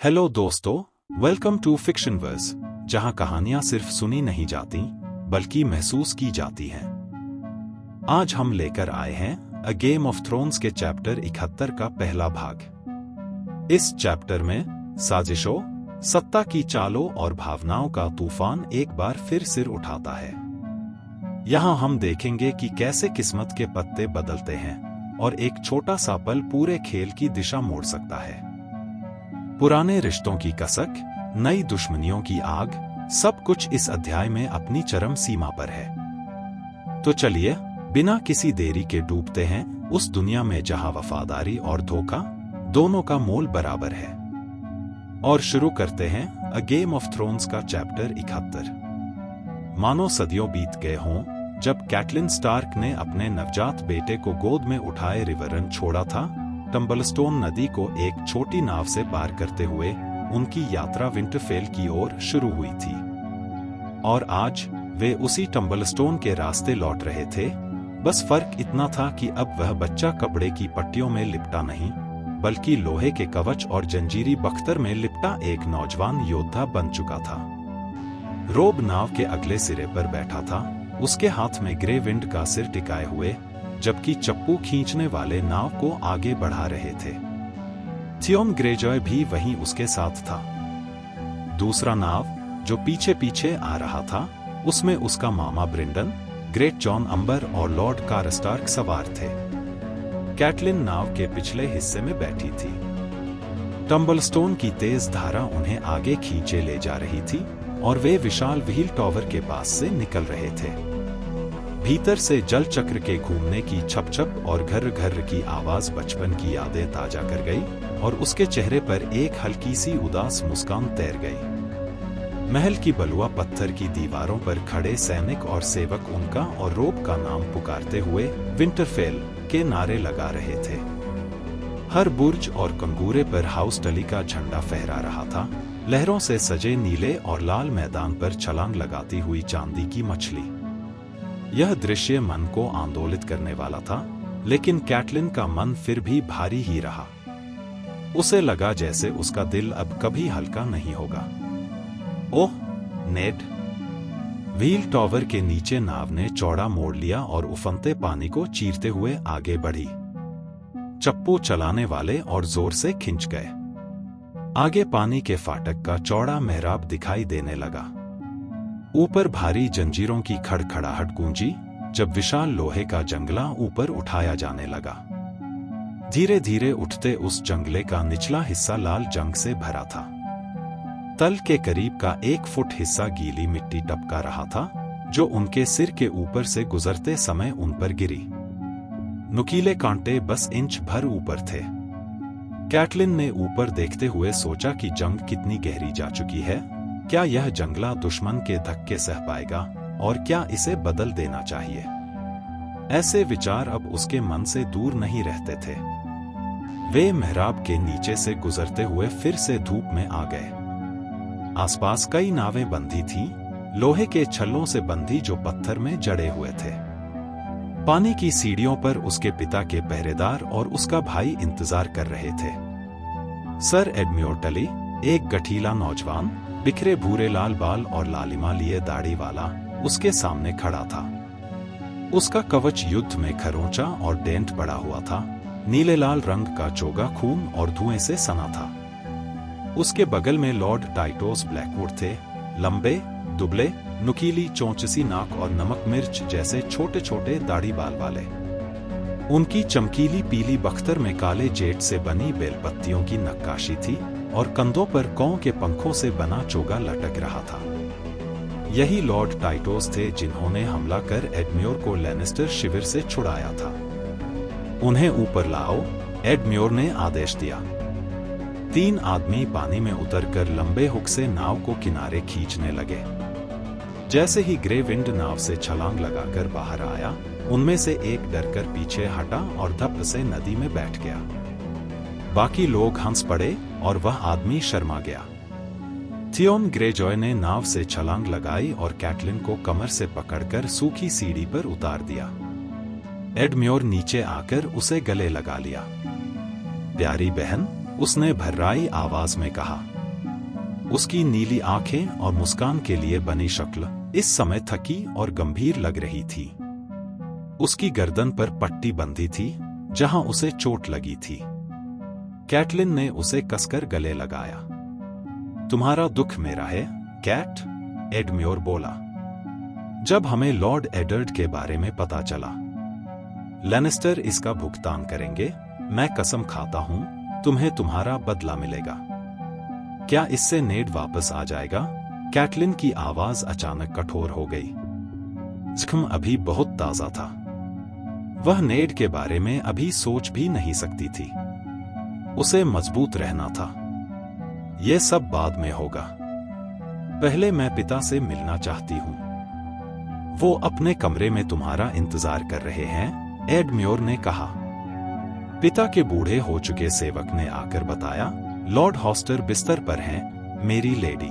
Hello दोस्तों, welcome to fiction verse, जहां कहानियां सिर्फ सुनी नहीं जाती बल्कि महसूस की जाती हैं। आज हम लेकर आए हैं अ गेम ऑफ थ्रोन्स के चैप्टर 71 का पहला भाग। इस चैप्टर में साजिशों, सत्ता की चालों और भावनाओं का तूफान एक बार फिर सिर उठाता है। यहां हम देखेंगे कि कैसे किस्मत के पत्ते बदलते हैं और एक छोटा सा पल पूरे खेल की दिशा मोड़ सकता है। पुराने रिश्तों की कसक, नई दुश्मनियों की आग, सब कुछ इस अध्याय में अपनी चरम सीमा पर है। तो चलिए बिना किसी देरी के डूबते हैं उस दुनिया में जहां वफादारी और धोखा दोनों का मोल बराबर है। और शुरू करते हैं अ गेम ऑफ थ्रोन्स का चैप्टर 71। मानो सदियों बीत गए हों जब कैटलिन स्टार्क ने अपने नवजात बेटे को गोद में उठाए रिवरन छोड़ा था। टम्बलस्टोन नदी को एक छोटी नाव से पार करते हुए उनकी यात्रा विंटरफेल की ओर शुरू हुई थी। और आज वे उसी टम्बलस्टोन के रास्ते लौट रहे थे। बस फर्क इतना था कि अब वह बच्चा कपड़े की पट्टियों में लिपटा नहीं, बल्कि लोहे के कवच और जंजीरी बख्तर में लिपटा एक नौजवान योद्धा बन चुका था। रोब नाव के अगले सिरे पर बैठा था, उसके हाथ में ग्रे विंड का सिर टिकाए हुए, जबकि चप्पू खींचने वाले नाव को आगे बढ़ा रहे थे। थियोन ग्रेजॉय भी वहीं उसके साथ था। दूसरा नाव जो पीछे पीछे आ रहा था, उसमें उसका मामा ब्रिंडन, ग्रेट जॉन अंबर और लॉर्ड कारस्टार्क सवार थे। कैटलिन नाव के पिछले हिस्से में बैठी थी। टम्बलस्टोन की तेज धारा उन्हें आगे खींचे ले जा रही थी और वे विशाल व्हील टॉवर के पास से निकल रहे थे। भीतर से जल चक्र के घूमने की छप-छप और घर्र-घर्र की आवाज बचपन की यादें ताजा कर गई और उसके चेहरे पर एक हल्की सी उदास मुस्कान तैर गई। महल की बलुआ पत्थर की दीवारों पर खड़े सैनिक और सेवक उनका और रोब का नाम पुकारते हुए विंटरफेल के नारे लगा रहे थे। हर बुर्ज और कंगूरे पर हाउस टली का झंडा फहरा रहा था, लहरों से सजे नीले और लाल मैदान पर छलांग लगाती हुई चांदी की मछली। यह दृश्य मन को आंदोलित करने वाला था, लेकिन कैटलिन का मन फिर भी भारी ही रहा। उसे लगा जैसे उसका दिल अब कभी हल्का नहीं होगा। ओह नेड! व्हील टॉवर के नीचे नाव ने चौड़ा मोड़ लिया और उफनते पानी को चीरते हुए आगे बढ़ी। चप्पू चलाने वाले और जोर से खिंच गए। आगे पानी के फाटक का चौड़ा मेहराब दिखाई देने लगा। ऊपर भारी जंजीरों की खड़खड़ाहट गूंजी जब विशाल लोहे का जंगला ऊपर उठाया जाने लगा। धीरे धीरे उठते उस जंगले का निचला हिस्सा लाल जंग से भरा था। तल के करीब का 1 फुट हिस्सा गीली मिट्टी टपका रहा था, जो उनके सिर के ऊपर से गुजरते समय उन पर गिरी। नुकीले कांटे बस इंच भर ऊपर थे। कैटलिन ने ऊपर देखते हुए सोचा कि जंग कितनी गहरी जा चुकी है। क्या यह जंगला दुश्मन के धक्के सह पाएगा और क्या इसे बदल देना चाहिए? ऐसे विचार अब उसके मन से दूर नहीं रहते थे। वे मेहराब के नीचे से गुजरते हुए फिर से धूप में आ गए। आसपास कई नावें बंधी थीं, लोहे के छल्लों से बंधी जो पत्थर में जड़े हुए थे। पानी की सीढ़ियों पर उसके पिता के पहरेदार और उसका भाई इंतजार कर रहे थे। सर एडम्योर टली, एक गठीला नौजवान, बिखरे भूरे लाल बाल और लालिमा लिए दाढ़ी वाला, उसके सामने खड़ा था। उसका कवच युद्ध में खरोंचा और डेंट पड़ा हुआ था। नीले लाल रंग का चोगा खून और धुएं से सना था। उसके बगल में लॉर्ड टाइटोस ब्लैकवुड थे, लंबे, दुबले, नुकीली चोंचसी नाक और नमक मिर्च जैसे छोटे छोटे दाढ़ी बाल वाले। उनकी चमकीली पीली बख्तर में काले जेट से बनी बेलपत्तियों की नक्काशी थी और कंधों पर कौं के पंखों से बना चोगा लटक रहा था। यही लॉर्ड टाइटोस थे जिन्होंने हमला कर एडम्योर को लैनिस्टर शिविर से छुड़ाया था। उन्हें ऊपर लाओ, एडम्योर ने आदेश दिया। 3 आदमी पानी में उतरकर लंबे हुक से नाव को किनारे खींचने लगे। जैसे ही ग्रे विंड नाव से छलांग लगाकर बाहर आया, उनमें से एक डरकर पीछे हटा और धप से नदी में बैठ गया। बाकी लोग हंस पड़े और वह आदमी शर्मा गया। थियोन ग्रेजॉय ने नाव से छलांग लगाई और कैटलिन को कमर से पकड़कर सूखी सीढ़ी पर उतार दिया। एडम्योर नीचे आकर उसे गले लगा लिया। प्यारी बहन, उसने भर्राई आवाज में कहा। उसकी नीली आंखें और मुस्कान के लिए बनी शक्ल इस समय थकी और गंभीर लग रही थी। उसकी गर्दन पर पट्टी बंधी थी जहां उसे चोट लगी थी। कैटलिन ने उसे कसकर गले लगाया। तुम्हारा दुख मेरा है, कैट, एडम्योर बोला। जब हमें लॉर्ड एडवर्ड के बारे में पता चला, लैनिस्टर इसका भुगतान करेंगे। मैं कसम खाता हूं तुम्हें तुम्हारा बदला मिलेगा। क्या इससे नेड वापस आ जाएगा? कैटलिन की आवाज अचानक कठोर हो गई। जख्म अभी बहुत ताजा था। वह नेड के बारे में अभी सोच भी नहीं सकती थी। उसे मजबूत रहना था। यह सब बाद में होगा। पहले मैं पिता से मिलना चाहती हूं। वो अपने कमरे में तुम्हारा इंतजार कर रहे हैं, एडम्योर ने कहा। पिता के बूढ़े हो चुके सेवक ने आकर बताया, लॉर्ड हॉस्टर बिस्तर पर हैं, मेरी लेडी।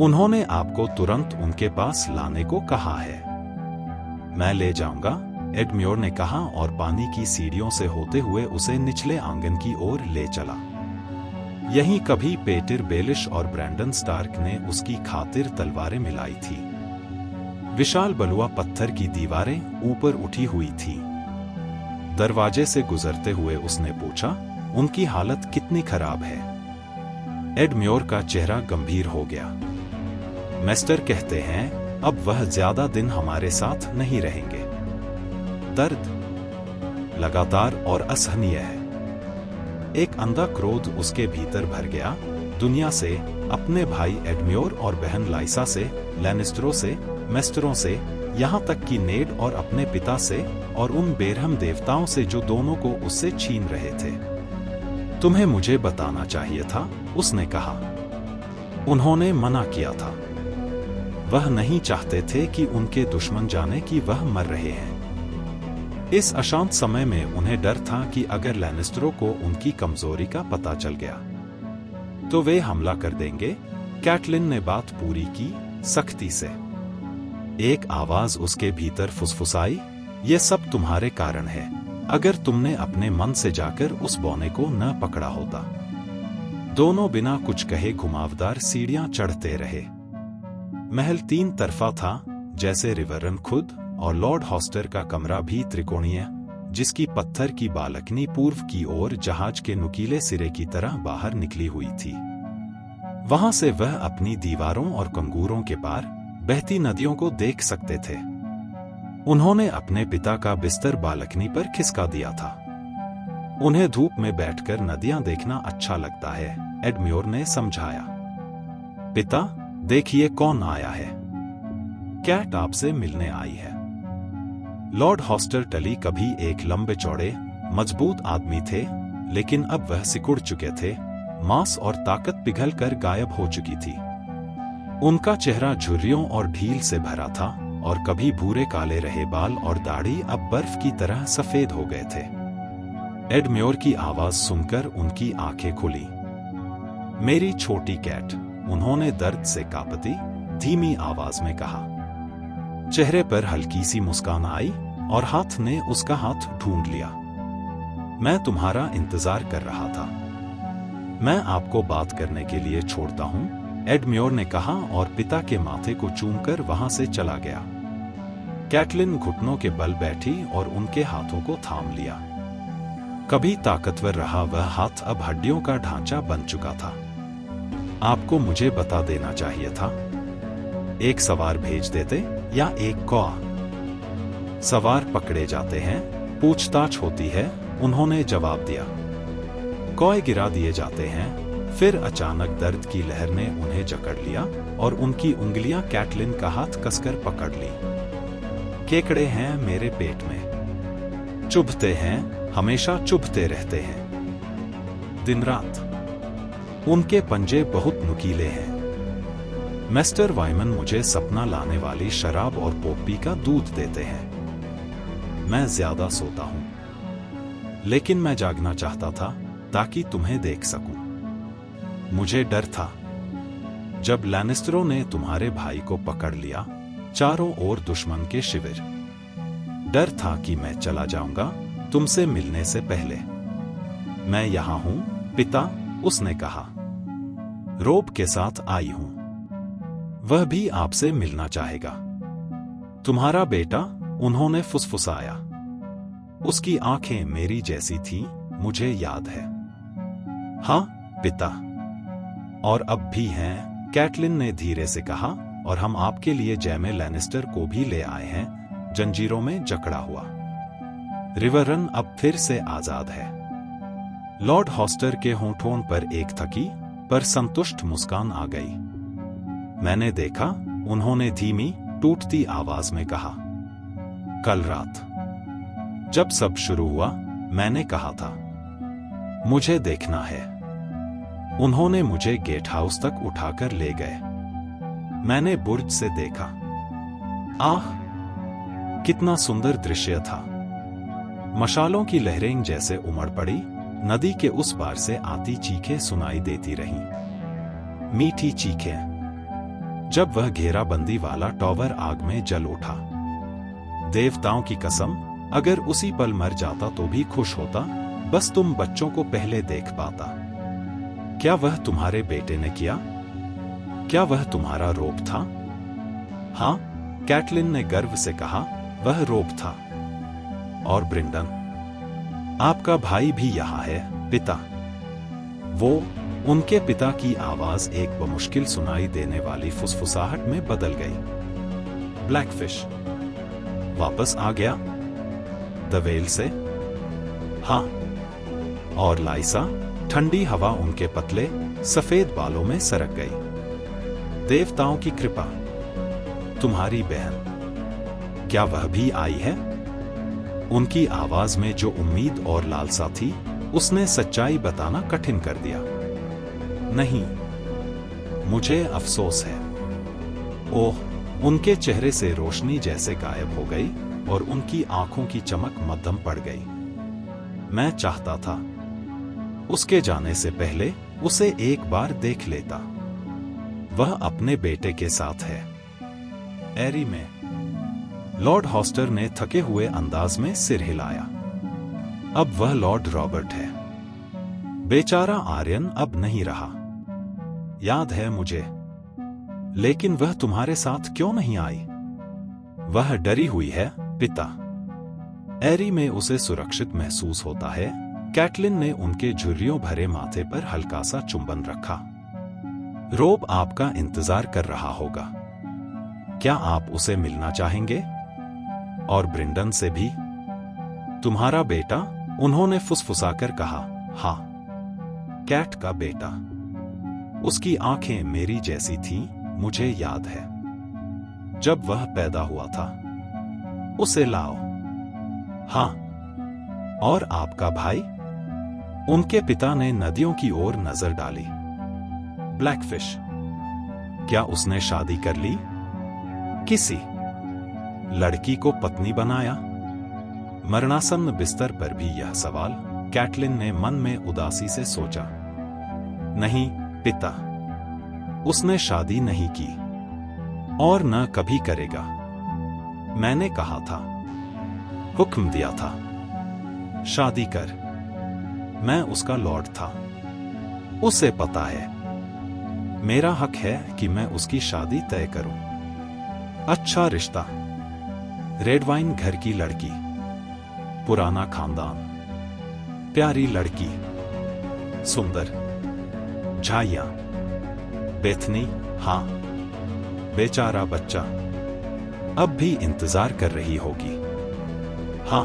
उन्होंने आपको तुरंत उनके पास लाने को कहा है। मैं ले जाऊंगा, एडम्योर ने कहा और पानी की सीढ़ियों से होते हुए उसे निचले आंगन की ओर ले चला। यहीं कभी पेटर बेलिश और ब्रैंडन स्टार्क ने उसकी खातिर तलवारें मिलाई थी। विशाल बलुआ पत्थर की दीवारें ऊपर उठी हुई थी। दरवाजे से गुजरते हुए उसने पूछा, उनकी हालत कितनी खराब है? एडम्योर का चेहरा गंभीर हो गया। मेस्टर कहते हैं अब वह ज्यादा दिन हमारे साथ नहीं रहेंगे। दर्द लगातार और असहनीय है। एक अंधा क्रोध उसके भीतर भर गया, दुनिया से, अपने भाई एडम्योर और बहन लाइसा से, लैनिस्टरों से, मेस्टरों से, यहां तक कि नेड और अपने पिता से, और उन बेरहम देवताओं से जो दोनों को उससे छीन रहे थे। तुम्हें मुझे बताना चाहिए था, उसने कहा। उन्होंने मना किया था। वह नहीं चाहते थे कि उनके दुश्मन जाने कि वह मर रहे हैं। इस अशांत समय में उन्हें डर था कि अगर लैनिस्टरों को उनकी कमजोरी का पता चल गया तो वे हमला कर देंगे। कैटलिन ने बात पूरी की, सख्ती से। एक आवाज उसके भीतर फुसफुसाई, ये सब तुम्हारे कारण है। अगर तुमने अपने मन से जाकर उस बौने को न पकड़ा होता। दोनों बिना कुछ कहे घुमावदार सीढ़ियां चढ़ते रहे। महल 3 तरफा था, जैसे रिवरन खुद, और लॉर्ड हॉस्टर का कमरा भी त्रिकोणीय, जिसकी पत्थर की बालकनी पूर्व की ओर जहाज के नुकीले सिरे की तरह बाहर निकली हुई थी। वहां से वह अपनी दीवारों और कंगूरों के पार बहती नदियों को देख सकते थे। उन्होंने अपने पिता का बिस्तर बालकनी पर खिसका दिया था। उन्हें धूप में बैठकर नदियां देखना अच्छा लगता है, एडम्योर ने समझाया। पिता, देखिए कौन आया है। कैट आपसे मिलने आई है। लॉर्ड हॉस्टर टली कभी एक लंबे चौड़े, मजबूत आदमी थे, लेकिन अब वह सिकुड़ चुके थे। मांस और ताकत पिघल कर गायब हो चुकी थी। उनका चेहरा झुर्रियों और ढील से भरा था, और कभी भूरे काले रहे बाल और दाढ़ी अब बर्फ की तरह सफेद हो गए थे। एडम्योर की आवाज सुनकर उनकी आंखें खुली। मेरी छोटी कैट, उन्होंने दर्द से कांपती, धीमी आवाज में कहा। चेहरे पर हल्की सी मुस्कान आई और हाथ ने उसका हाथ ढूंढ लिया। मैं तुम्हारा इंतजार कर रहा था। मैं आपको बात करने के लिए छोड़ता हूं, एडम्योर ने कहा और पिता के माथे को चूमकर वहां से चला गया। कैटलिन घुटनों के बल बैठी और उनके हाथों को थाम लिया। कभी ताकतवर रहा वह हाथ अब हड्डियों का ढांचा बन चुका था। आपको मुझे बता देना चाहिए था। एक सवार भेज देते या एक कौआ। सवार पकड़े जाते हैं, पूछताछ होती है, उन्होंने जवाब दिया। कौए गिरा दिए जाते हैं। फिर अचानक दर्द की लहर ने उन्हें जकड़ लिया और उनकी उंगलियां कैटलिन का हाथ कसकर पकड़ ली। केकड़े हैं मेरे पेट में, चुभते हैं, हमेशा चुभते रहते हैं, दिन रात। उनके पंजे बहुत नुकीले हैं। मिस्टर वाइमन मुझे सपना लाने वाली शराब और पोपी का दूध देते हैं। मैं ज्यादा सोता हूं, लेकिन मैं जागना चाहता था ताकि तुम्हें देख सकूं। मुझे डर था। जब लैनिस्टरों ने तुम्हारे भाई को पकड़ लिया, चारों ओर दुश्मन के शिविर। डर था कि मैं चला जाऊंगा तुमसे मिलने से पहले। मैं यहां हूं, पिता, उसने कहा। रोब के साथ आई हूं। वह भी आपसे मिलना चाहेगा। तुम्हारा बेटा, उन्होंने फुसफुसाया। उसकी आंखें मेरी जैसी थीं, मुझे याद है। हाँ, पिता। और अब भी हैं, कैटलिन ने धीरे से कहा, और हम आपके लिए जैमे लैनिस्टर को भी ले आए हैं, जंजीरों में जकड़ा हुआ। रिवरन अब फिर से आजाद है। लॉर्ड हॉस्टर के होंठों पर एक थकी पर संतुष्ट मुस्कान आ गई। मैंने देखा, उन्होंने धीमी, टूटती आवाज में कहा। कल रात जब सब शुरू हुआ, मैंने कहा था, मुझे देखना है। उन्होंने मुझे गेट हाउस तक उठाकर ले गए। मैंने बुर्ज से देखा। आह, कितना सुंदर दृश्य था। मशालों की लहरें जैसे उमड़ पड़ी, नदी के उस पार से आती चीखें सुनाई देती रहीं। मीठी चीखें। जब वह घेराबंदी वाला टॉवर आग में जल उठा। देवताओं की कसम, अगर उसी पल मर जाता तो भी खुश होता, बस तुम बच्चों को पहले देख पाता। क्या वह तुम्हारे बेटे ने किया? क्या वह तुम्हारा रोब था? हाँ, कैटलिन ने गर्व से कहा, वह रोब था। और ब्रिंडन, आपका भाई भी यहां है, पिता। वो, उनके पिता की आवाज एक बमुश्किल सुनाई देने वाली फुसफुसाहट में बदल गई। ब्लैकफिश वापस आ गया? द वेल से? हाँ। और लाइसा? ठंडी हवा उनके पतले, सफेद बालों में सरक गई। देवताओं की कृपा। तुम्हारी बहन, क्या वह भी आई है? उनकी आवाज में जो उम्मीद और लालसा थी, उसने सच्चाई बताना कठिन कर दिया। नहीं, मुझे अफसोस है। ओह, उनके चेहरे से रोशनी जैसे गायब हो गई और उनकी आंखों की चमक मद्धम पड़ गई। मैं चाहता था, उसके जाने से पहले उसे एक बार देख लेता। वह अपने बेटे के साथ है, एरी में। लॉर्ड हॉस्टर ने थके हुए अंदाज में सिर हिलाया। अब वह लॉर्ड रॉबर्ट है। बेचारा आर्यन अब नहीं रहा। याद है मुझे। लेकिन वह तुम्हारे साथ क्यों नहीं आई? वह डरी हुई है, पिता। एरी में उसे सुरक्षित महसूस होता है। कैटलिन ने उनके झुर्रियों भरे माथे पर हल्का सा चुंबन रखा। रोब आपका इंतजार कर रहा होगा। क्या आप उसे मिलना चाहेंगे? और ब्रिंडन से भी? तुम्हारा बेटा, उन्होंने फुसफुसाकर कहा। हाँ, कैट का बेटा। उसकी आंखें मेरी जैसी थीं, मुझे याद है। जब वह पैदा हुआ था। उसे लाओ। हाँ। और आपका भाई? उनके पिता ने नदियों की ओर नजर डाली। ब्लैकफिश, क्या उसने शादी कर ली? किसी लड़की को पत्नी बनाया? मरणासन्न बिस्तर पर भी यह सवाल कैटलिन ने मन में उदासी से सोचा। नहीं, पिता। उसने शादी नहीं की और न कभी करेगा। मैंने कहा था, हुक्म दिया था, शादी कर। मैं उसका लॉर्ड था। उसे पता है। मेरा हक है कि मैं उसकी शादी तय करूं। अच्छा रिश्ता। रेडवाइन घर की लड़की, पुराना खानदान, प्यारी लड़की, सुंदर झाइयां, बेथनी। हाँ, बेचारा बच्चा अब भी इंतजार कर रही होगी। हाँ,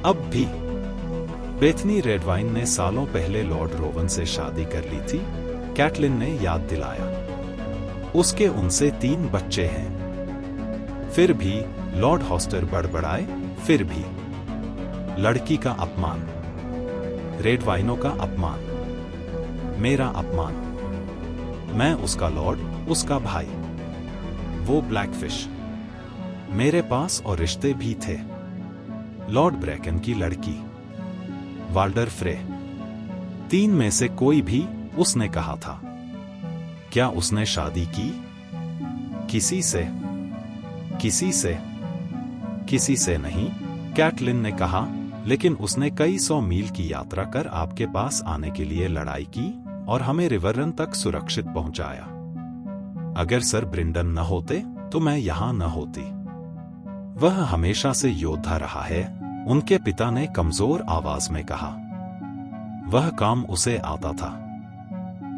अब भी। बेथनी रेडवाइन ने सालों पहले लॉर्ड रोवन से शादी कर ली थी, कैटलिन ने याद दिलाया। उसके उनसे 3 बच्चे हैं। फिर भी लॉर्ड हॉस्टर बड़बड़ाए, फिर भी। लड़की का अपमान, रेडवाइनों का अपमान, मेरा अपमान। मैं उसका लॉर्ड, उसका भाई। वो ब्लैकफिश। मेरे पास और रिश्ते भी थे। लॉर्ड ब्रैकन की लड़की, वाल्डर फ्रे। 3 में से कोई भी, उसने कहा था। क्या उसने शादी की? किसी से? किसी से? किसी से नहीं, कैटलिन ने कहा। लेकिन उसने कई 100 मील की यात्रा कर आपके पास आने के लिए लड़ाई की और हमें रिवररन तक सुरक्षित पहुंचाया। अगर सर ब्रिंडन न होते तो मैं यहां न होती। वह हमेशा से योद्धा रहा है, उनके पिता ने कमजोर आवाज में कहा। वह काम उसे आता था।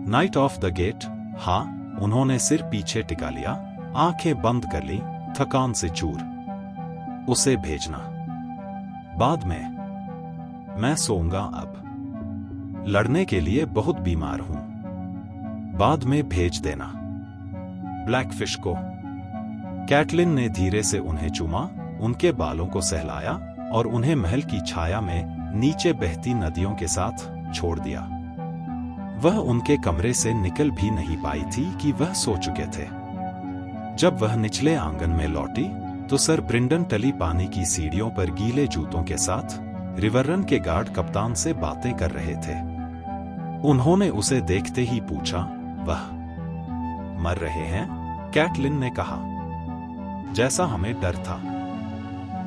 नाइट ऑफ द गेट, हाँ, उन्होंने सिर पीछे टिका लिया, आंखें बंद कर ली, थकान से चूर। उसे भेजना बाद में। मैं सोऊंगा अब। लड़ने के लिए बहुत बीमार हूं। बाद में भेज देना। ब्लैकफिश को। कैटलिन ने धीरे से उन्हें चूमा, उनके बालों को सहलाया और उन्हें महल की छाया में नीचे बहती नदियों के साथ छोड़ दिया। वह उनके कमरे से निकल भी नहीं पाई थी कि वह सो चुके थे। जब वह निचले आंगन में लौटी तो सर ब्रिंडन टली पानी की सीढ़ियों पर गीले जूतों के साथ रिवररन के गार्ड कप्तान से बातें कर रहे थे। उन्होंने उसे देखते ही पूछा, वह मर रहे हैं? कैटलिन ने कहा, जैसा हमें डर था।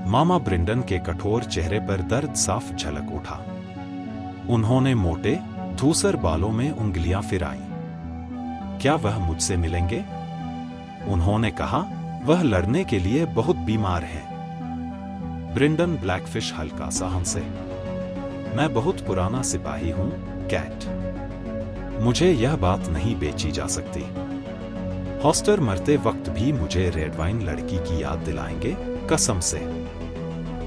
मामा ब्रिंडन के कठोर चेहरे पर दर्द साफ झलक उठा। उन्होंने मोटे धूसर बालों में उंगलियां फिराई। क्या वह मुझसे मिलेंगे? उन्होंने कहा, वह लड़ने के लिए बहुत बीमार है। ब्रिंडन ब्लैकफिश हल्का सा हंसे। मैं बहुत पुराना सिपाही हूं, कैट। मुझे यह बात नहीं बेची जा सकती। हॉस्टर मरते वक्त भी मुझे रेड वाइन लड़की की याद दिलाएंगे, कसम से।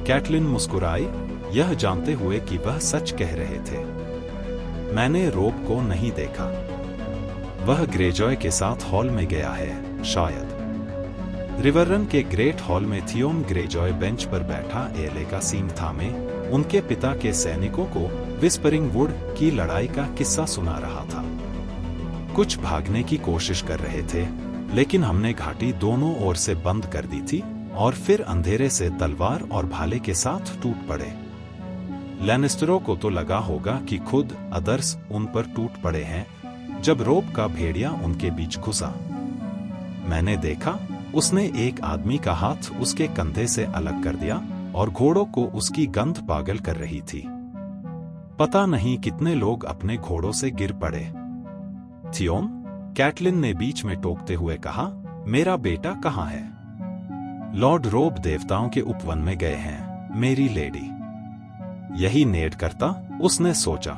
कैटलिन मुस्कुराई, यह जानते हुए कि वह सच कह रहे थे। मैंने रोब को नहीं देखा। वह ग्रेजॉय के साथ हॉल में गया है, शायद। रिवररन के ग्रेट हॉल में थियोन ग्रेजॉय बेंच पर बैठा एले का सीन था में उनके पिता के सैनिकों को विस्परिंग वुड की लड़ाई का किस्सा सुना रहा था। कुछ भागने की कोशिश कर रहे थे, लेकिन हमने घाटी दोनों ओर से बंद कर दी थी और फिर अंधेरे से तलवार और भाले के साथ टूट पड़े। लैनिस्टरों को तो लगा होगा कि खुद अदर्स उन पर टूट पड़े हैं जब रोब का भेड़िया उनके बीच घुसा। मैंने देखा, उसने एक आदमी का हाथ उसके कंधे से अलग कर दिया और घोड़ों को उसकी गंध पागल कर रही थी। पता नहीं कितने लोग अपने घोड़ों से गिर पड़े। थियोन, कैटलिन ने बीच में टोकते हुए कहा, मेरा बेटा कहाँ है? लॉर्ड रोब देवताओं के उपवन में गए हैं, मेरी लेडी। यही नेड करता, उसने सोचा।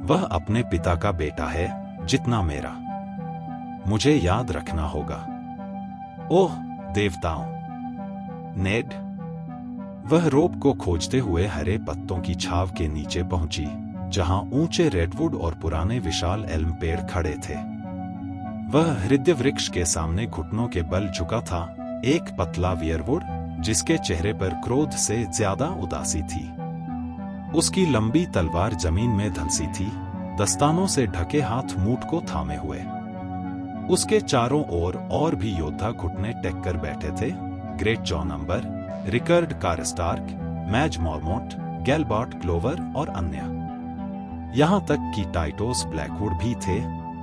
वह अपने पिता का बेटा है, जितना मेरा। मुझे याद रखना होगा। ओह देवताओं! नेड। वह रोब को खोजते हुए हरे पत्तों की छाव के नीचे पहुंची, जहां ऊंचे रेडवुड और पुराने विशाल एल्म पेड़ खड़े थे। वह हृदय वृक्ष के सामने घुटनों के बल झुका था, एक पतला वियरवुड जिसके चेहरे पर क्रोध से ज्यादा उदासी थी। उसकी लंबी तलवार जमीन में धंसी थी, दस्तानों से ढके हाथ मूठ को थामे हुए। उसके चारों ओर और भी योद्धा घुटने टेक कर बैठे थे, ग्रेट जॉन अम्बर, रिकर्ड कारस्टार्क, मैज मॉर्मोंट, गैलबॉट क्लोवर और अन्य। यहां तक कि टाइटोस ब्लैकवुड भी थे,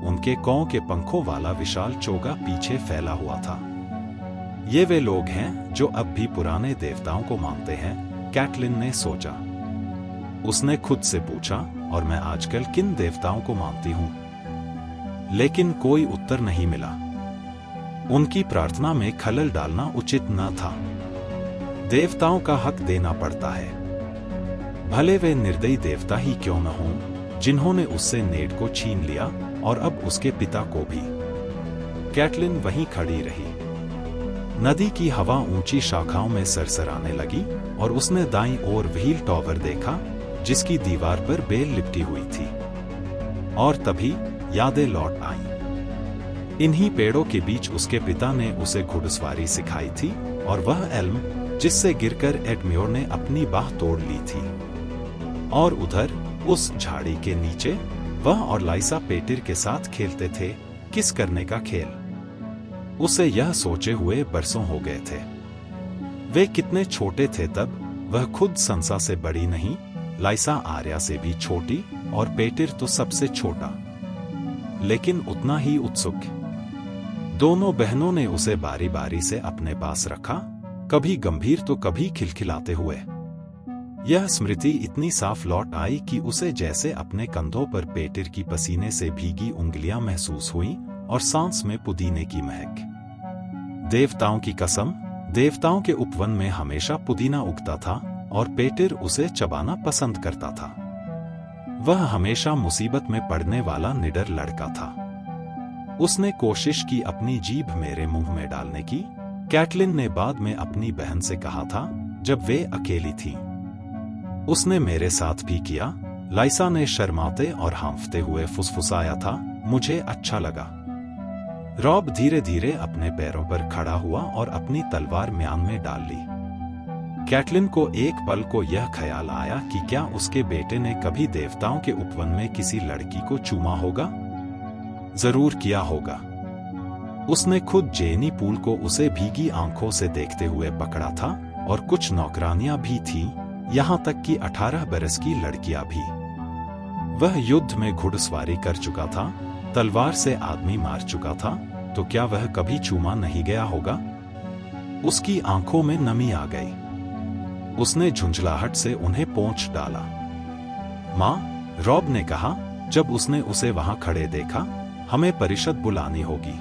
उनके कौ के पंखों वाला विशाल चोगा पीछे फैला हुआ था। ये वे लोग हैं जो अब भी पुराने देवताओं को मानते हैं, कैटलिन ने सोचा। उसने खुद से पूछा, और मैं आजकल किन देवताओं को मानती हूं? लेकिन कोई उत्तर नहीं मिला। उनकी प्रार्थना में खलल डालना उचित न था। देवताओं का हक देना पड़ता है, भले वे निर्दयी देवता ही क्यों न हों, जिन्होंने उससे नेड को छीन लिया और अब उसके पिता को भी। कैटलिन वहीं खड़ी रही। नदी की हवा ऊंची शाखाओं में सरसराने लगी और उसने दाईं ओर व्हील टॉवर देखा, जिसकी दीवार पर बेल लिपटी हुई थी। और तभी यादें लौट आईं। इन्हीं पेड़ों के बीच उसके पिता ने उसे घुड़सवारी सिखाई थी और वह एल्म जिससे गिरकर एडम्योर ने अपनी बाह तोड़ ली थी। और उधर उस झाड़ी के नीचे वह और लाइसा पेटिर के साथ खेलते थे, किस करने का खेल। उसे यह सोचे हुए बरसों हो गए थे। वे कितने छोटे थे तब, वह खुद संसा से बड़ी नहीं, लाइसा आर्या से भी छोटी और पेटिर तो सबसे छोटा, लेकिन उतना ही उत्सुक। दोनों बहनों ने उसे बारी बारी से अपने पास रखा, कभी गंभीर तो कभी खिलखिलाते हुए। यह स्मृति इतनी साफ लौट आई कि उसे जैसे अपने कंधों पर पेटर की पसीने से भीगी उंगलियां महसूस हुईं और सांस में पुदीने की महक। देवताओं की कसम, देवताओं के उपवन में हमेशा पुदीना उगता था और पेटर उसे चबाना पसंद करता था। वह हमेशा मुसीबत में पड़ने वाला निडर लड़का था। उसने कोशिश की अपनी जीभ मेरे मुंह में डालने की, कैटलिन ने बाद में अपनी बहन से कहा था जब वे अकेली थी। उसने मेरे साथ भी किया, लाइसा ने शर्माते और हाँफते हुए फुसफुसाया था। मुझे अच्छा लगा। रॉब धीरे धीरे अपने पैरों पर खड़ा हुआ और अपनी तलवार म्यान में डाल ली। कैटलिन को एक पल को यह ख्याल आया कि क्या उसके बेटे ने कभी देवताओं के उपवन में किसी लड़की को चूमा होगा। जरूर किया होगा। उसने खुद जेनी पूल को उसे भीगी आंखों से देखते हुए पकड़ा था और कुछ नौकरानियां भी थीं, यहां तक कि 18 बरस की लड़कियां भी। वह युद्ध में घुड़सवारी कर चुका था, तलवार से आदमी मार चुका था, तो क्या वह कभी चूमा नहीं गया होगा। उसकी आंखों में नमी आ गई। उसने झुंझलाहट से उन्हें पोंछ डाला। मां, रॉब ने कहा जब उसने उसे वहां खड़े देखा, हमें परिषद बुलानी होगी।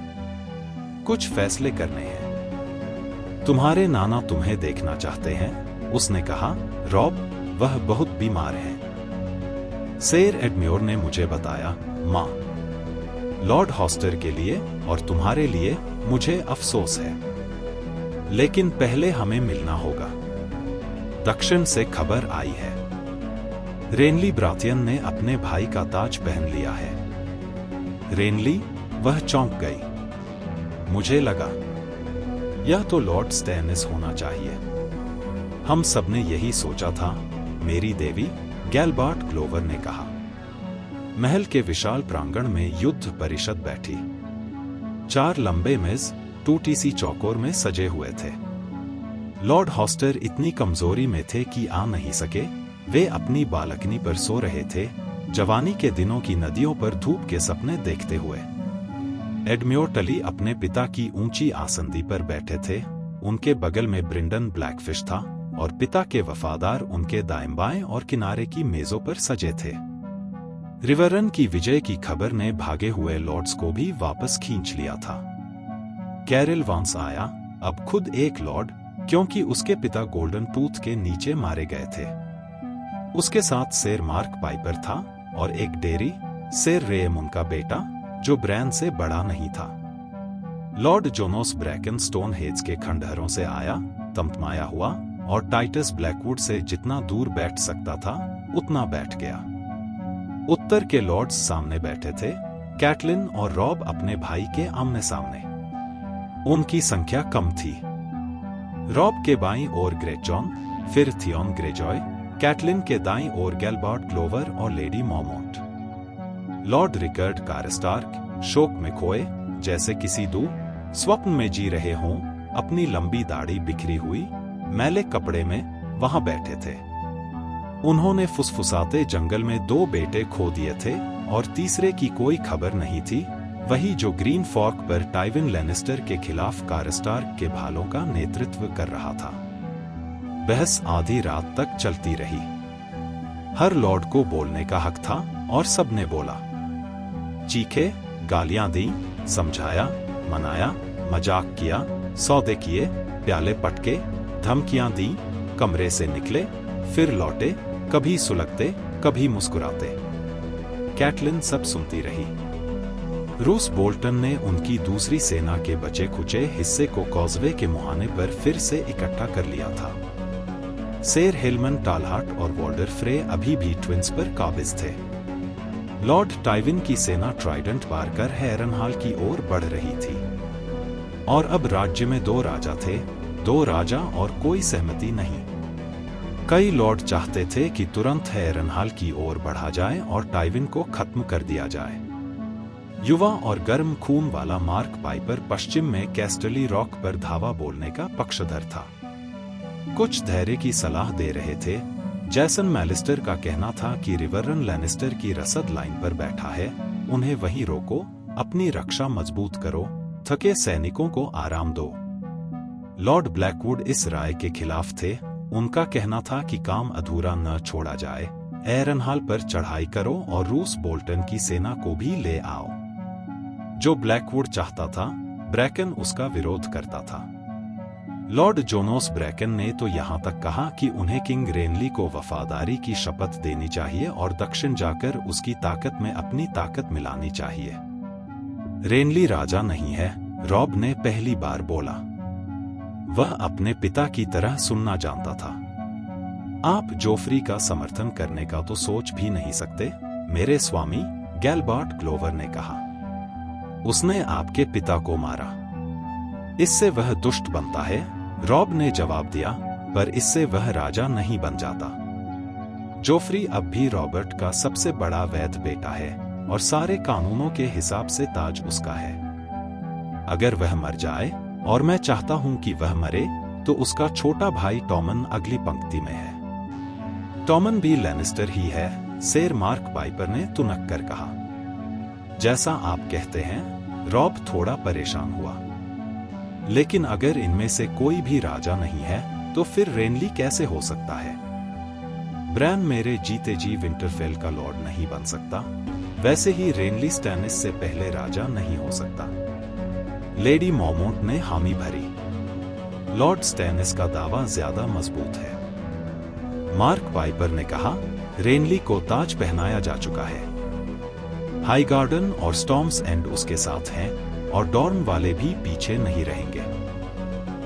कुछ फैसले करने हैं। तुम्हारे नाना तुम्हें देखना चाहते हैं, उसने कहा। रॉब, वह बहुत बीमार है। सेर एडम्योर ने मुझे बताया। मां, लॉर्ड हॉस्टर के लिए और तुम्हारे लिए मुझे अफसोस है, लेकिन पहले हमें मिलना होगा। दक्षिण से खबर आई है। रेनली ब्राथियन ने अपने भाई का ताज पहन लिया है। रेनली, वह चौंक गई। मुझे लगा यह तो लॉर्ड स्टैनिस होना चाहिए। हम सबने यही सोचा था, मेरी देवी, गैलबार्ट ग्लोवर ने कहा। महल के विशाल प्रांगण में युद्ध परिषद बैठी। 4 लंबे मेज टूटी सी चौकोर में सजे हुए थे। लॉर्ड हॉस्टर इतनी कमजोरी में थे कि आ नहीं सके। वे अपनी बालकनी पर सो रहे थे, जवानी के दिनों की नदियों पर धूप के सपने देखते हुए। एडम्योर टली अपने पिता की ऊंची आसंदी पर बैठे थे। उनके बगल में ब्रिंडन ब्लैकफिश था और पिता के वफादार उनके दाएं बाएं और किनारे की मेजों पर सजे थे। रिवरन की विजय की खबर ने भागे हुए लॉर्ड्स को भी वापस खींच लिया था। कैरिल वांस आया, अब खुद एक लॉर्ड, क्योंकि उसके पिता गोल्डन टूथ के नीचे मारे गए थे। उसके साथ सेर मार्क पाइपर था और एक डेरी, सेर रेयमुन का बेटा, जो ब्रैन से बड़ा नहीं था। लॉर्ड जोनोस ब्रैकन स्टोन हेज के खंडहरों से आया, तमतमाया हुआ और टाइटस ब्लैकवुड से जितना दूर बैठ सकता था उतना बैठ गया। उत्तर के लॉर्ड्स सामने बैठे थे, कैटलिन और रॉब अपने भाई के आमने सामने। उनकी संख्या कम थी। रॉब के बाईं ओर ग्रेचॉन, फिर थियोन ग्रेजॉय, कैटलिन के दाईं ओर गैलबार्ट ग्लोवर और लेडी मॉमोंट। लॉर्ड रिकर्ड कारेस्टार्क शोक में खोए, जैसे किसी दूर स्वप्न में जी रहे हों, अपनी लंबी दाढ़ी बिखरी हुई, मैले कपड़े में वहां बैठे थे। उन्होंने फुसफुसाते जंगल में 2 बेटे खो दिए थे और तीसरे की कोई खबर नहीं थी, वही जो ग्रीन फॉर्क पर टाइविन लैनिस्टर के खिलाफ कारेस्टार्क के भालों का नेतृत्व कर रहा था। बहस आधी रात तक चलती रही। हर लॉर्ड को बोलने का हक था और सबने बोला। चीखे, गालियां दी, समझाया, मनाया, मजाक किया, सौदे किए, प्याले पटके, धमकियां दी, कमरे से निकले, फिर लौटे, कभी सुलगते, कभी मुस्कुराते। कैटलिन सब सुनती रही। रूस बोल्टन ने उनकी दूसरी सेना के बचे खुचे हिस्से को कॉजवे के मुहाने पर फिर से इकट्ठा कर लिया था। सेर हेलमन टालहाट और वॉल्डर फ्रे अभी भी ट्विंस पर काबिज थे। लॉर्ड टाइविन की सेना ट्राइडेंट पार कर हैरनहाल की ओर बढ़ रही थी। और अब राज्य में 2 राजा थे, 2 राजा और कोई सहमति नहीं। कई लॉर्ड चाहते थे कि तुरंत हैरनहाल की ओर बढ़ा जाए और टाइविन को खत्म कर दिया जाए। युवा और गर्म खून वाला मार्क पाइपर पश्चिम में कैस्टली रॉक पर धावा बोलने का पक्षधर था। कुछ धैर्य की सलाह दे रहे थे। जैसन मैलिस्टर का कहना था कि रिवरन लैनिस्टर की रसद लाइन पर बैठा है, उन्हें वहीं रोको, अपनी रक्षा मजबूत करो, थके सैनिकों को आराम दो। लॉर्ड ब्लैकवुड इस राय के खिलाफ थे उनका कहना था कि काम अधूरा न छोड़ा जाए। एरनहाल पर चढ़ाई करो और रूस बोल्टन की सेना को भी ले आओ। जो ब्लैकवुड चाहता था, ब्रैकन उसका विरोध करता था। लॉर्ड जोनोस ब्रैकन ने तो यहां तक कहा कि उन्हें किंग रेनली को वफादारी की शपथ देनी चाहिए और दक्षिण जाकर उसकी ताकत में अपनी ताकत मिलानी चाहिए। रेनली राजा नहीं है, रॉब ने पहली बार बोला। वह अपने पिता की तरह सुनना जानता था। आप जोफ्री का समर्थन करने का तो सोच भी नहीं सकते, मेरे स्वामी, गैलबार्ट ग्लोवर ने कहा। उसने आपके पिता को मारा। इससे वह दुष्ट बनता है, रॉब ने जवाब दिया, पर इससे वह राजा नहीं बन जाता। जोफ्री अब भी रॉबर्ट का सबसे बड़ा वैध बेटा है और सारे कानूनों के हिसाब से ताज उसका है। अगर वह मर जाए, और मैं चाहता हूं कि वह मरे, तो उसका छोटा भाई टॉमन अगली पंक्ति में है। टॉमन भी लैनिस्टर ही है, सेर मार्क पाइपर ने तुनक कर कहा। जैसा आप कहते हैं, रॉब थोड़ा परेशान हुआ। लेकिन अगर इनमें से कोई भी राजा नहीं है, तो फिर रेनली कैसे हो सकता है? ब्रैन मेरे जीते जी विंटरफेल का लॉर्ड नहीं बन सकता, वैसे ही रेनली स्टैनिस से पहले राजा नहीं हो सकता। लेडी मॉमोंट ने हामी भरी। लॉर्ड स्टैनिस का दावा ज्यादा मजबूत है। मार्क पाइपर ने कहा, रेनली को ताज पहनाया जा चुका है। हाईगार्डन और स्टॉर्म्स एंड उसके साथ हैं, और डॉर्न वाले भी पीछे नहीं रहेंगे।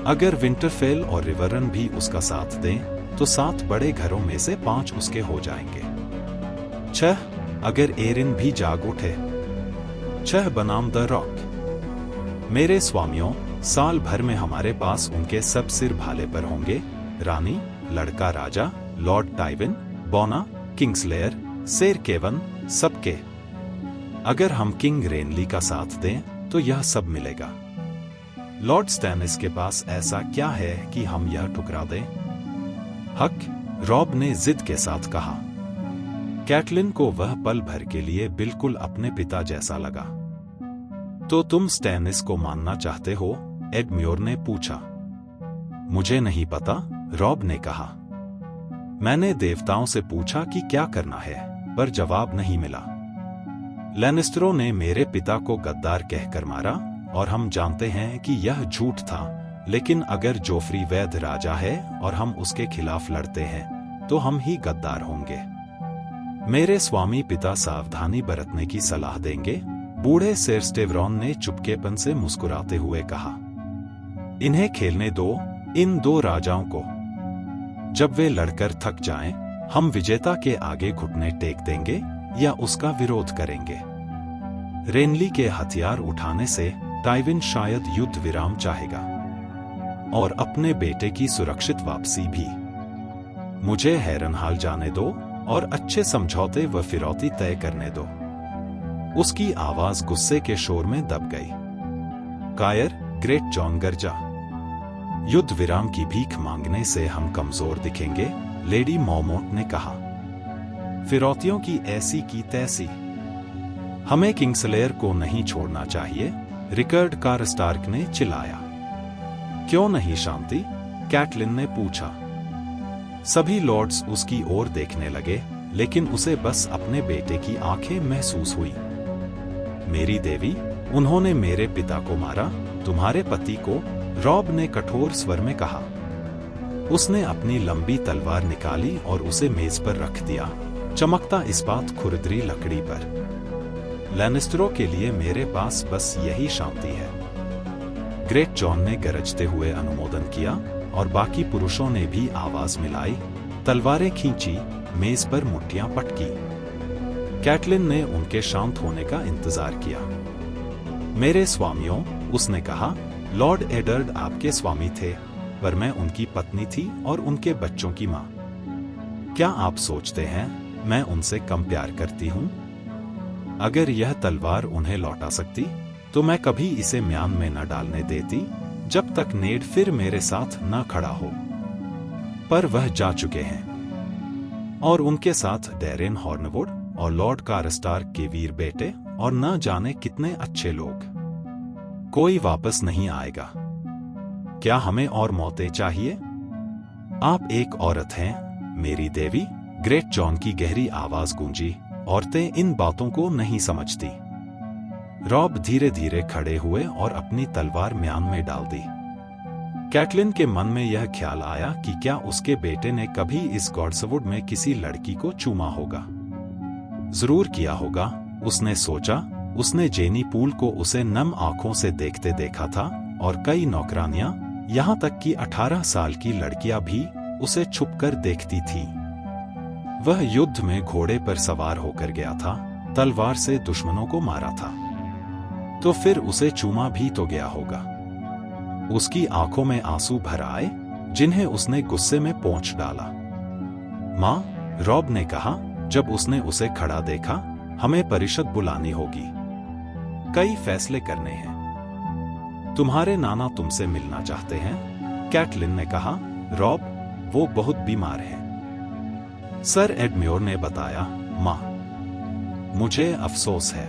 अगर विंटरफेल और रिवरन भी उसका साथ दें, तो 7 बड़े घरों में से 5 उसके हो जाएंगे। 6 अगर एरिन भी जाग उठे। 6 बनाम द रॉक। मेरे स्वामियों, साल भर में हमारे पास उनके सब सिर भाले पर होंगे, रानी, लड़का राजा, लॉर्ड टाइविन, बोना, किंग्सलेयर, सेर केवन, सबके। अगर हम किंग रेनली का साथ दें, तो यह सब मिलेगा। लॉर्ड स्टैनिस के पास ऐसा क्या है कि हम यह ठुकरा दें? हक, रॉब ने जिद के साथ कहा। कैटलिन को वह पल भर के लिए बिल्कुल अपने पिता जैसा लगा। तो तुम स्टैनिस को मानना चाहते हो? एडम्योर ने पूछा। मुझे नहीं पता, रॉब ने कहा। मैंने देवताओं से पूछा कि क्या करना है, पर जवाब नहीं मिला। लैनिस्टरों ने मेरे पिता को गद्दार कहकर मारा, और हम जानते हैं कि यह झूठ था, लेकिन अगर जोफ्री वैध राजा है और हम उसके खिलाफ लड़ते हैं, तो हम ही गद्दार होंगे। मेरे स्वामी पिता सावधानी बरतने की सलाह देंगे, बूढ़े सेर स्टेवरॉन ने चुपकेपन से मुस्कुराते हुए कहा। इन्हें खेलने दो, इन 2 राजाओं को। जब वे लड़कर थक जाएं, हम विजेता के आगे घुटने टेक देंगे या उसका विरोध करेंगे। रेनली के हथियार उठाने से टाइविन शायद युद्ध विराम चाहेगा, और अपने बेटे की सुरक्षित वापसी भी। मुझे हैरनहाल जाने दो और अच्छे समझौते व फिरौती तय करने दो। उसकी आवाज गुस्से के शोर में दब गई। कायर, ग्रेट जॉन गरजा। युद्ध विराम की भीख मांगने से हम कमजोर दिखेंगे, लेडी मॉमोंट ने कहा। फिरौतियों की ऐसी की तैसी। हमें किंग्सलेयर को नहीं छोड़ना चाहिए, रिकर्ड कारस्टार्क ने चिल्लाया। क्यों नहीं शांति? कैटलिन ने पूछा। सभी लॉर्ड्स उसकी ओर देखने लगे, लेकिन उसे बस अपने बेटे की आंखें महसूस हुई। मेरी देवी, उन्होंने मेरे पिता को मारा, तुम्हारे पति को, रॉब ने कठोर स्वर में कहा। उसने अपनी लंबी तलवार निकाली और उसे मेज पर रख दिया, चमकता इस्पात खुरदरी लकड़ी पर। लैनिस्टरों के लिए मेरे पास बस यही शांति है। ग्रेट जॉन ने गरजते हुए अनुमोदन किया, और बाकी पुरुषों ने भी आवाज मिलाई, तलवारें खींची, मेज पर मुट्ठियां पटकी। कैटलिन ने उनके शांत होने का इंतजार किया। मेरे स्वामियों, उसने कहा, लॉर्ड एडर्ड आपके स्वामी थे, पर मैं उनकी पत्नी थी और उनके बच्चों की मां। क्या आप सोचते हैं मैं उनसे कम प्यार करती हूं? अगर यह तलवार उन्हें लौटा सकती, तो मैं कभी इसे म्यान में न डालने देती, जब तक नेड फिर मेरे साथ न खड़ा हो। पर वह जा चुके हैं, और उनके साथ डेरेन हॉर्नवुड और लॉर्ड कारस्टार्क के वीर बेटे, और न जाने कितने अच्छे लोग। कोई वापस नहीं आएगा। क्या हमें और मौतें चाहिए? आप एक औरत हैं, मेरी देवी, ग्रेट जॉन की गहरी आवाज गूंजी। औरतें इन बातों को नहीं समझती। रॉब धीरे धीरे खड़े हुए और अपनी तलवार म्यान में डाल दी। कैटलिन के मन में यह ख्याल आया कि क्या उसके बेटे ने कभी इस गॉड्सवुड में किसी लड़की को चूमा होगा। जरूर किया होगा, उसने सोचा। उसने जेनी पूल को उसे नम आंखों से देखते देखा था, और कई नौकरानियां, यहां तक कि 18 साल की लड़कियां भी उसे छुपकर देखती थी। वह युद्ध में घोड़े पर सवार होकर गया था, तलवार से दुश्मनों को मारा था। तो फिर उसे चूमा भी तो गया होगा। उसकी आंखों में आंसू भर आए, जिन्हें उसने गुस्से में पोंछ डाला। मां, रॉब ने कहा जब उसने उसे खड़ा देखा, हमें परिषद बुलानी होगी। कई फैसले करने हैं। तुम्हारे नाना तुमसे मिलना चाहते हैं, कैटलिन ने कहा। रॉब, वो बहुत बीमार हैं। सर एडम्योर ने बताया। मां, मुझे अफसोस है,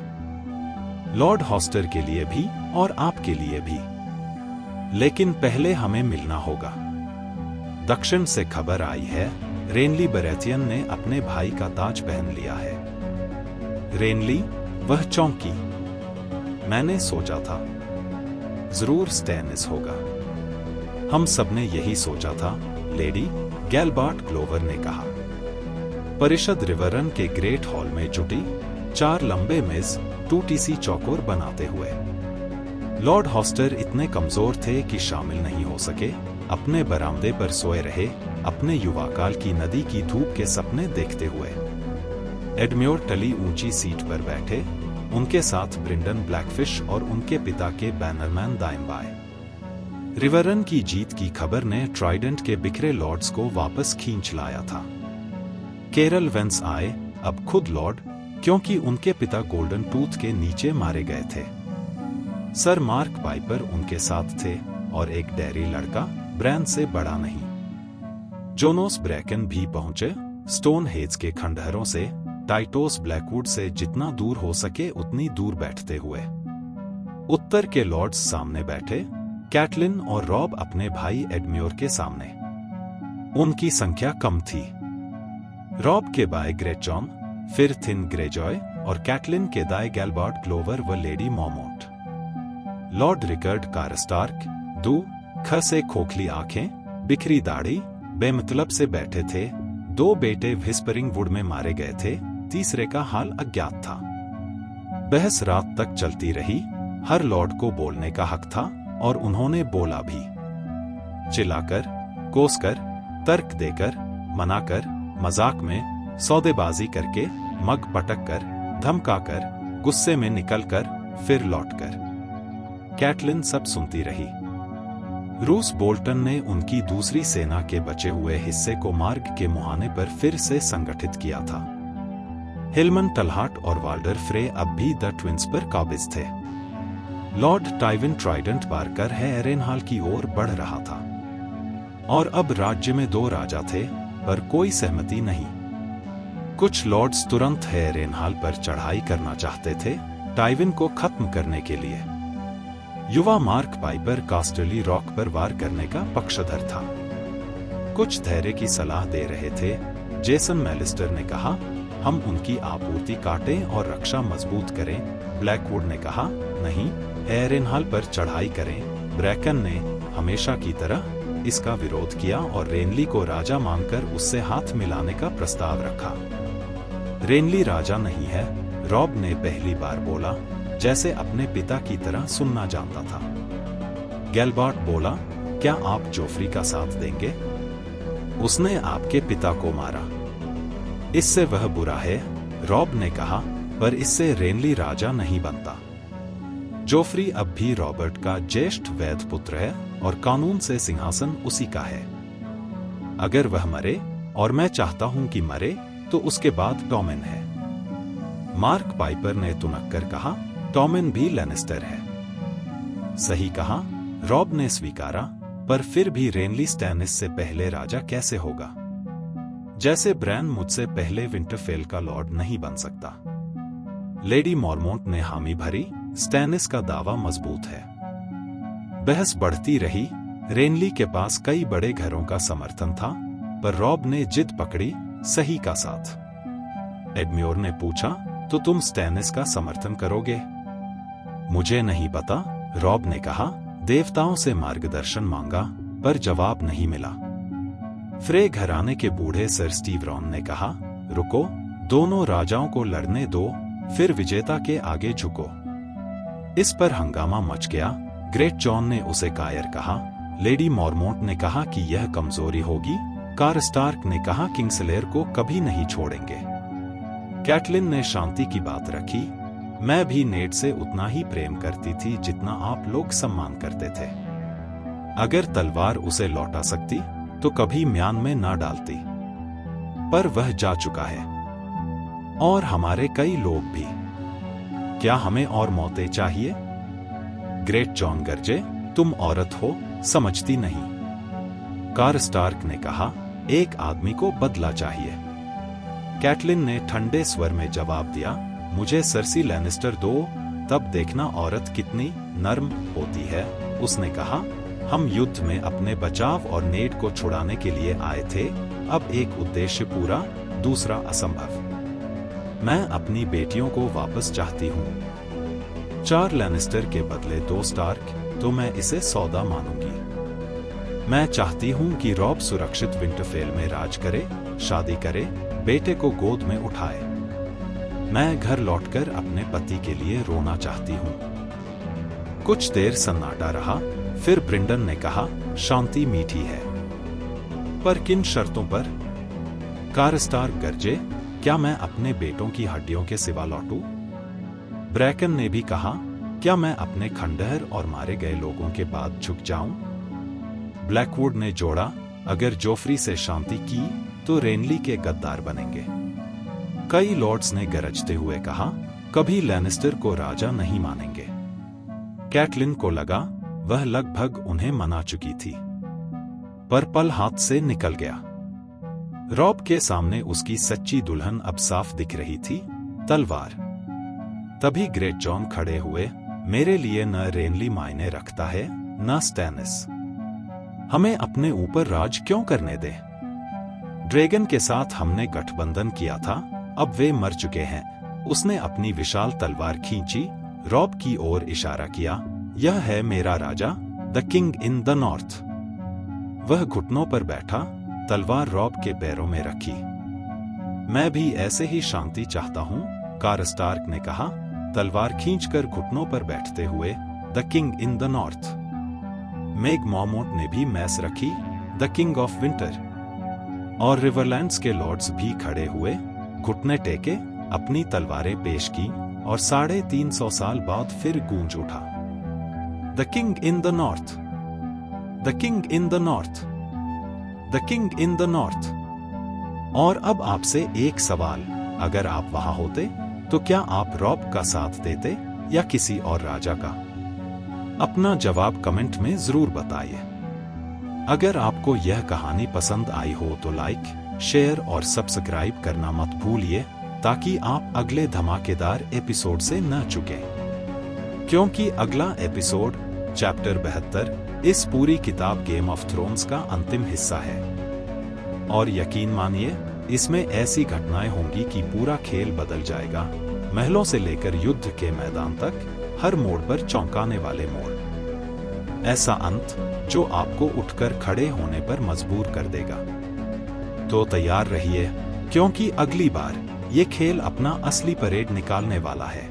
लॉर्ड हॉस्टर के लिए भी और आपके लिए भी। लेकिन पहले हमें मिलना होगा। दक्षिण से खबर आई है, रेनली बरेथियन ने अपने भाई का ताज पहन लिया है। रेनली? वह चौंकी। मैंने सोचा था जरूर स्टैनिस होगा। हम सबने यही सोचा था, लेडी गैलबार्ट ग्लोवर ने कहा। परिषद रिवरन के ग्रेट हॉल में जुटी, 4 लंबे मेज टूटी सी चौकोर बनाते हुए। लॉर्ड हॉस्टर इतने कमजोर थे कि शामिल नहीं हो सके। अपने बरामदे पर सोए रहे, अपने युवाकाल की नदी की धूप के सपने देखते हुए। एडम्योर टली ऊंची सीट पर बैठे, उनके साथ ब्रिंडन ब्लैकफिश और उनके पिता के बैनरमैन दाएं बाएं। रिवरन की जीत की खबर ने ट्राइडेंट के बिखरे लॉर्ड्स को वापस खींच लाया था। केरल वेंस आए, अब खुद लॉर्ड, क्योंकि उनके पिता गोल्डन टूथ के नीचे मारे गए थे। सर मार्क पाइपर उनके साथ थे, और एक डेयरी लड़का, ब्रैन से बड़ा नहीं। जोनोस ब्रैकन भी पहुंचे, स्टोन हेज के खंडहरों से, टाइटोस ब्लैकवुड से जितना दूर हो सके उतनी दूर बैठते हुए। उत्तर के लॉर्ड्स सामने बैठे, कैटलिन और रॉब अपने भाई एडम्योर के सामने। उनकी संख्या कम थी। रॉब के बाएं ग्रेट जॉन, फिर थिन ग्रेजॉय, और कैटलिन के दाएं गैलबार्ट ग्लोवर व लेडी मॉमोंट। लॉर्ड रिकर्ड कारस्टार्क, दू ख से खोखली आंखें, बिखरी दाढ़ी, बेमतलब से बैठे थे। 2 बेटे व्हिस्परिंग वुड में मारे गए थे, तीसरे का हाल अज्ञात था। बहस रात तक चलती रही। हर लॉर्ड को बोलने का हक था, और उन्होंने बोला भी। चिल्लाकर, कोसकर, तर्क देकर, मनाकर, मजाक में, सौदेबाजी करके, मग पटक कर, धमकाकर, गुस्से में निकलकर, फिर लौटकर। कैटलिन सब सुनती रही। रूस बोल्टन ने उनकी दूसरी सेना के बचे हुए हिस्से को मार्ग के मुहाने पर फिर से संगठित किया था। हिलमन टलहाट और वाल्डर फ्रे अब भी द ट्विंस पर काबिज थे। लॉर्ड टाइविन ट्राइडेंट बारकर है एरेनहाल की ओर बढ़ रहा था। और अब राज्य में 2 राजा थे, पर कोई सहमति नहीं। कुछ लॉर्ड्स तुरंत है एरेनहाल पर चढ़ाई करना चाहते थे, टाइविन को खत्म करने के लिए। युवा मार्क पाइपर कास्टर्ली रॉक पर वार करने का पक्षधर था। कुछ धैर्य की सलाह दे रहे थे। जेसन मैलिस्टर ने कहा, हम उनकी आपूर्ति काटें और रक्षा मजबूत करें। ब्लैकवुड ने कहा, नहीं, एरेनहाल पर चढ़ाई करें। ब्रैकन ने हमेशा की तरह इसका विरोध किया और रेनली को राजा मानकर उससे हाथ मिलाने का प्रस्ताव रखा। रेनली राजा नहीं है, रॉब ने पहली बार बोला, जैसे अपने पिता की तरह सुनना जानता था। गैलबार्ट बोला, क्या आप जोफ्री का साथ देंगे? उसने आपके पिता को मारा। इससे वह बुरा है, रॉब ने कहा, पर इससे रेनली राजा नहीं बनता। जोफ्री अब भी रॉबर्ट का ज्येष्ठ वैध पुत्र है, और कानून से सिंहासन उसी का है। अगर वह मरे, और मैं चाहता हूं कि मरे, तो उसके बाद टॉमेन है। मार्क पाइपर ने तुनक कर कहा, टॉमेन भी लैनिस्टर है। सही कहा, रॉब ने स्वीकारा, पर फिर भी रेनली स्टैनिस से पहले राजा कैसे होगा? जैसे ब्रैन मुझसे पहले विंटरफेल का लॉर्ड नहीं बन सकता। लेडी मॉर्मोंट ने हामी भरी, स्टैनिस का दावा मजबूत है। बहस बढ़ती रही, रेनली के पास कई बड़े घरों का समर्थन था, पर रॉब ने जिद पकड़ी, सही का साथ। एडम्योर ने पूछा, तो तुम स्टैनिस का समर्थन करोगे? मुझे नहीं पता, रॉब ने कहा। देवताओं से मार्गदर्शन मांगा, पर जवाब नहीं मिला। फ्रे घराने के बूढ़े सर स्टीवरॉन ने कहा, रुको, दोनों राजाओं को लड़ने दो, फिर विजेता के आगे झुको। इस पर हंगामा मच गया। ग्रेट जॉन ने उसे कायर कहा। लेडी मॉर्मोंट ने कहा कि यह कमजोरी होगी। कारस्टार्क ने कहा, किंग्सलेयर को कभी नहीं छोड़ेंगे। कैटलिन ने शांति की बात रखी। मैं भी नेड से उतना ही प्रेम करती थी जितना आप लोग सम्मान करते थे। अगर तलवार उसे लौटा सकती तो कभी म्यान में ना डालती, पर वह जा चुका है, और हमारे कई लोग भी। क्या हमें और मौतें चाहिए? ग्रेट जॉन गरजे, तुम औरत हो, समझती नहीं। कारस्टार्क ने कहा, एक आदमी को बदला चाहिए। कैटलिन ने ठंडे स्वर में जवाब दिया, मुझे सर्सी लैनिस्टर दो, तब देखना औरत कितनी नर्म होती है। उसने कहा, हम युद्ध में अपने बचाव और नेड को छुड़ाने के लिए आए थे। अब एक उद्देश्य पूरा, दूसरा असंभव। मैं अपनी बेटियों को वापस चाहती हूँ। 4 लैनिस्टर के बदले 2 स्टार्क, तो मैं इसे सौदा मानूंगी। मैं चाहती हूँ कि रॉब सुरक्षित विंटरफेल में राज करे, शादी करे, बेटे को गोद में उठाए। मैं घर लौटकर अपने पति के लिए रोना चाहती हूँ। कुछ देर सन्नाटा रहा, फिर ब्रिंडन ने कहा, शांति मीठी है, पर किन शर्तों पर? कारस्टार्क गरजे, क्या मैं अपने बेटों की हड्डियों के सिवा लौटूं? ब्रैकन ने भी कहा, क्या मैं अपने खंडहर और मारे गए लोगों के बाद झुक जाऊं? ब्लैकवुड ने जोड़ा, अगर जोफ्री से शांति की तो रेनली के गद्दार बनेंगे। कई लॉर्ड्स ने गरजते हुए कहा, कभी लैनिस्टर को राजा नहीं मानेंगे। कैटलिन को लगा वह लगभग उन्हें मना चुकी थी, पर पल हाथ से निकल गया। रॉब के सामने उसकी सच्ची दुल्हन अब साफ दिख रही थी, तलवार। तभी ग्रेट जॉन खड़े हुए, मेरे लिए न रेनली मायने रखता है, न स्टैनिस। हमें अपने ऊपर राज क्यों करने दे? ड्रैगन के साथ हमने गठबंधन किया था, अब वे मर चुके हैं। उसने अपनी विशाल तलवार खींची, रॉब की ओर इशारा किया, यह है मेरा राजा, the king in the north. वह घुटनों पर बैठा, तलवार रॉब के पैरों में रखी। मैं भी ऐसे ही शांति चाहता हूं, कारस्टार्क ने कहा, तलवार खींचकर घुटनों पर बैठते हुए, the king in the north. Maege Mormont ने भी मैस रखी, द किंग ऑफ विंटर। और रिवरलैंड्स के लॉर्ड्स भी खड़े हुए, घुटने टेके, अपनी तलवारें पेश की, और 350 साल बाद फिर गूंज उठा, the king in the north, the king in the north, the king in the north. और अब आपसे एक सवाल, अगर आप वहां होते तो क्या आप रॉब का साथ देते या किसी और राजा का? अपना जवाब कमेंट में जरूर बताइए। अगर आपको यह कहानी पसंद आई हो तो लाइक, शेयर और सब्सक्राइब करना मत भूलिए, ताकि आप अगले धमाकेदार एपिसोड से न चुकें। क्योंकि अगला एपिसोड, चैप्टर 72, इस पूरी किताब गेम ऑफ थ्रोन्स का अंतिम हिस्सा है। और यकीन मानिए, इसमें ऐसी घटनाएं होंगी कि पूरा खेल बदल जाएगा। महलों से लेकर युद्ध के मैदान तक, हर मोड़ पर चौंकाने वाले मोड़। ऐसा अंत जो आपको उठकर खड़े होने पर मजबूर कर देगा। तो तैयार रहिए, क्योंकि अगली बार ये खेल अपना असली परेड निकालने वाला है।